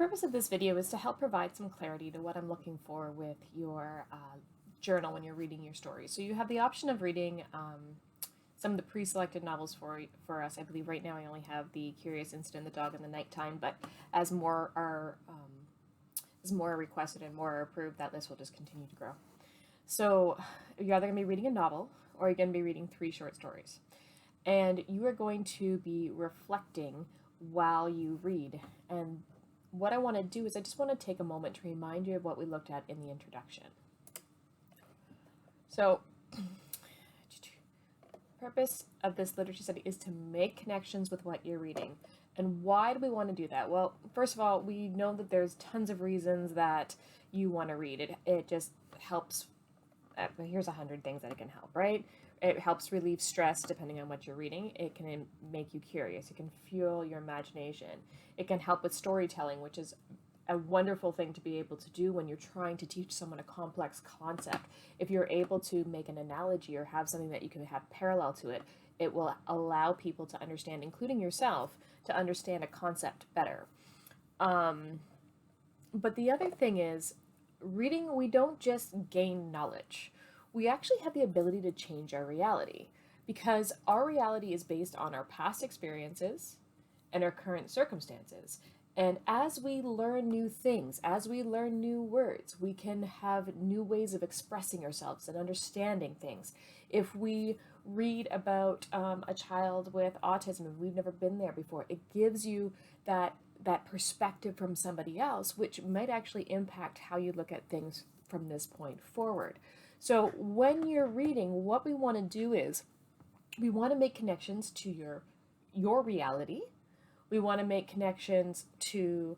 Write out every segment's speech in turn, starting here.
purpose of this video is to help provide some clarity to what I'm looking for with your journal when you're reading your stories. So you have the option of reading some of the pre-selected novels for us. I believe right now I only have The Curious Incident, The Dog in the Nighttime, but as more are requested and more are approved, that list will just continue to grow. So you're either going to be reading a novel or you're going to be reading 3 short stories. And you are going to be reflecting while you read. And what I want to do is I just want to take a moment to remind you of what we looked at in the introduction. So, the purpose of this literature study is to make connections with what you're reading. And why do we want to do that? Well, first of all, we know that there's tons of reasons that you want to read. It just helps. Here's 100 things that it can help, right? It helps relieve stress depending on what you're reading. It can make you curious. It can fuel your imagination. It can help with storytelling, which is a wonderful thing to be able to do when you're trying to teach someone a complex concept. If you're able to make an analogy or have something that you can have parallel to it, it will allow people to understand, including yourself, to understand a concept better. But the other thing is, reading, we don't just gain knowledge. We actually have the ability to change our reality because our reality is based on our past experiences and our current circumstances. And as we learn new things, as we learn new words, we can have new ways of expressing ourselves and understanding things. If we read about a child with autism and we've never been there before, it gives you that perspective from somebody else, which might actually impact how you look at things from this point forward. So when you're reading, what we want to do is we want to make connections to your reality. We want to make connections to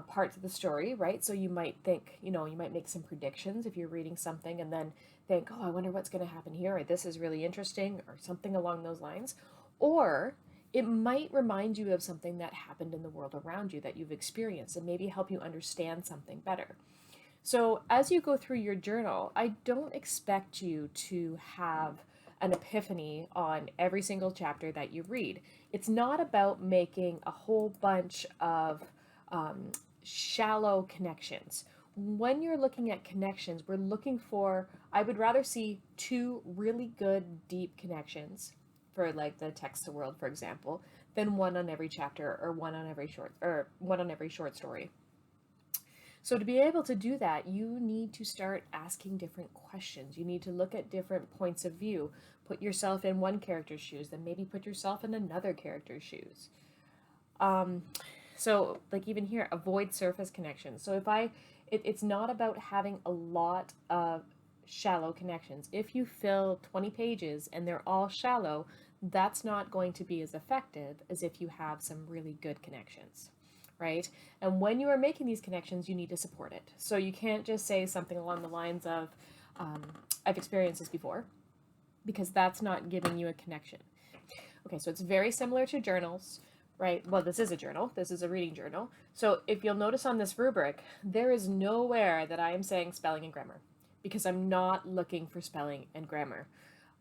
parts of the story, right? So you might think, you might make some predictions if you're reading something and then think, oh, I wonder what's going to happen here, or this is really interesting, or something along those lines. Or it might remind you of something that happened in the world around you that you've experienced and maybe help you understand something better. So as you go through your journal, I don't expect you to have an epiphany on every single chapter that you read. It's not about making a whole bunch of shallow connections. When you're looking at connections, we're looking for, I would rather see 2 really good, deep connections for like the text to world, for example, than 1 on every chapter or 1 on every short story. So to be able to do that, you need to start asking different questions. You need to look at different points of view. Put yourself in one character's shoes, then maybe put yourself in another character's shoes. So like even here, avoid surface connections. So it's not about having a lot of shallow connections. If you fill 20 pages and they're all shallow, that's not going to be as effective as if you have some really good connections, right? And when you are making these connections, you need to support it. So you can't just say something along the lines of, I've experienced this before, because that's not giving you a connection. Okay, so it's very similar to journals, right? Well, this is a journal. This is a reading journal. So if you'll notice on this rubric, there is nowhere that I am saying spelling and grammar, because I'm not looking for spelling and grammar.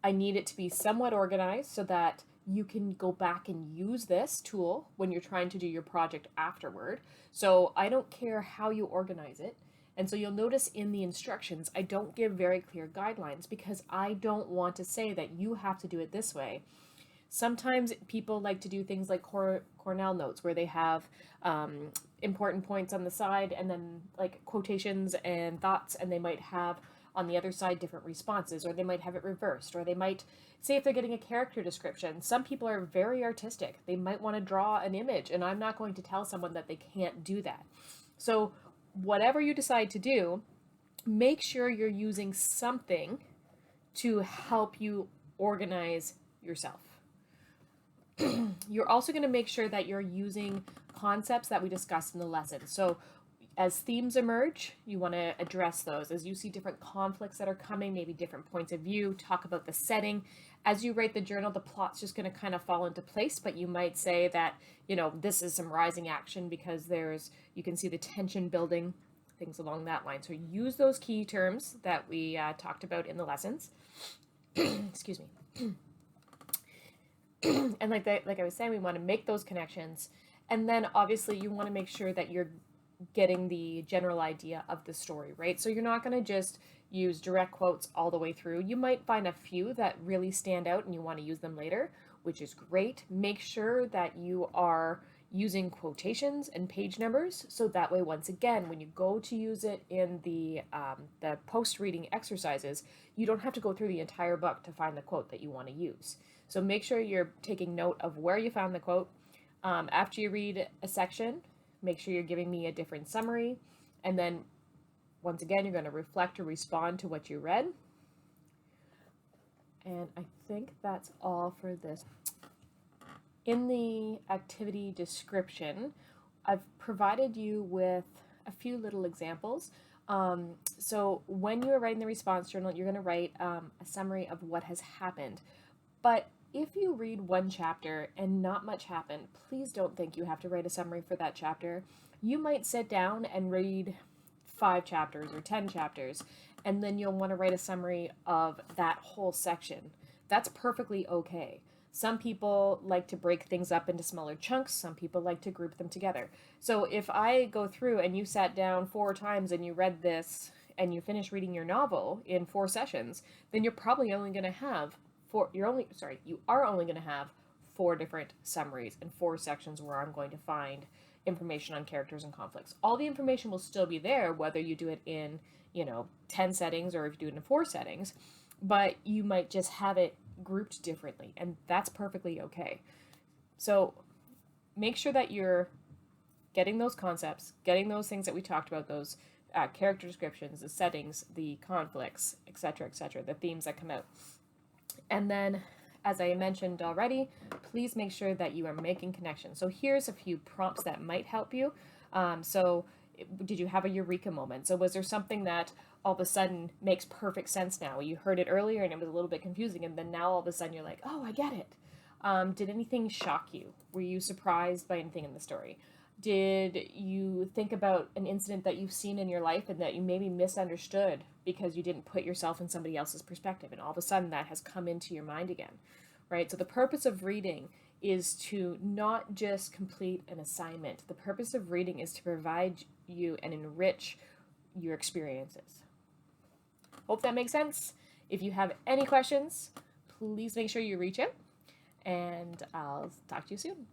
I need it to be somewhat organized so that you can go back and use this tool when you're trying to do your project afterward. So I don't care how you organize it. And so you'll notice in the instructions, I don't give very clear guidelines because I don't want to say that you have to do it this way. Sometimes people like to do things like Cornell notes where they have important points on the side and then like quotations and thoughts, and they might have on the other side different responses, or they might have it reversed, or they might say if they're getting a character description. Some people are very artistic. They might want to draw an image, and I'm not going to tell someone that they can't do that. So whatever you decide to do, make sure you're using something to help you organize yourself. You're also going to make sure that you're using concepts that we discussed in the lesson. So as themes emerge, you want to address those. As you see different conflicts that are coming, maybe different points of view, talk about the setting. As you write the journal, the plot's just going to kind of fall into place, but you might say that, this is some rising action because you can see the tension building, things along that line. So use those key terms that we talked about in the lessons. Excuse me. And like I was saying, we want to make those connections. And then obviously you want to make sure that you're getting the general idea of the story, right? So you're not going to just use direct quotes all the way through. You might find a few that really stand out and you want to use them later, which is great. Make sure that you are using quotations and page numbers, so that way, once again, when you go to use it in the post-reading exercises, you don't have to go through the entire book to find the quote that you want to use. So make sure you're taking note of where you found the quote. After you read a section, make sure you're giving me a different summary, and then once again, you're going to reflect or respond to what you read. And I think that's all for this. In the activity description, I've provided you with a few little examples. So when you are writing the response journal, you're going to write a summary of what has happened. But if you read one chapter and not much happened, please don't think you have to write a summary for that chapter. You might sit down and read 5 chapters or 10 chapters, and then you'll want to write a summary of that whole section. That's perfectly okay. Some people like to break things up into smaller chunks. Some people like to group them together. So if I go through and you sat down 4 times and you read this and you finish reading your novel in 4 sessions, then you're probably only going to have you are only going to have 4 different summaries and 4 sections where I'm going to find information on characters and conflicts. All the information will still be there, whether you do it in, 10 settings or if you do it in 4 settings, but you might just have it grouped differently, and that's perfectly okay. So make sure that you're getting those concepts, getting those things that we talked about, those character descriptions, the settings, the conflicts, etc., the themes that come out. And then, as I mentioned already, please make sure that you are making connections. So here's a few prompts that might help you. Did you have a eureka moment? So was there something that all of a sudden makes perfect sense now? You heard it earlier and it was a little bit confusing, and then now all of a sudden you're like, oh, I get it. Did anything shock you? Were you surprised by anything in the story? Did you think about an incident that you've seen in your life and that you maybe misunderstood because you didn't put yourself in somebody else's perspective, and all of a sudden that has come into your mind again, right? So the purpose of reading is to not just complete an assignment. The purpose of reading is to provide you and enrich your experiences. Hope that makes sense. If you have any questions, please make sure you reach out, and I'll talk to you soon.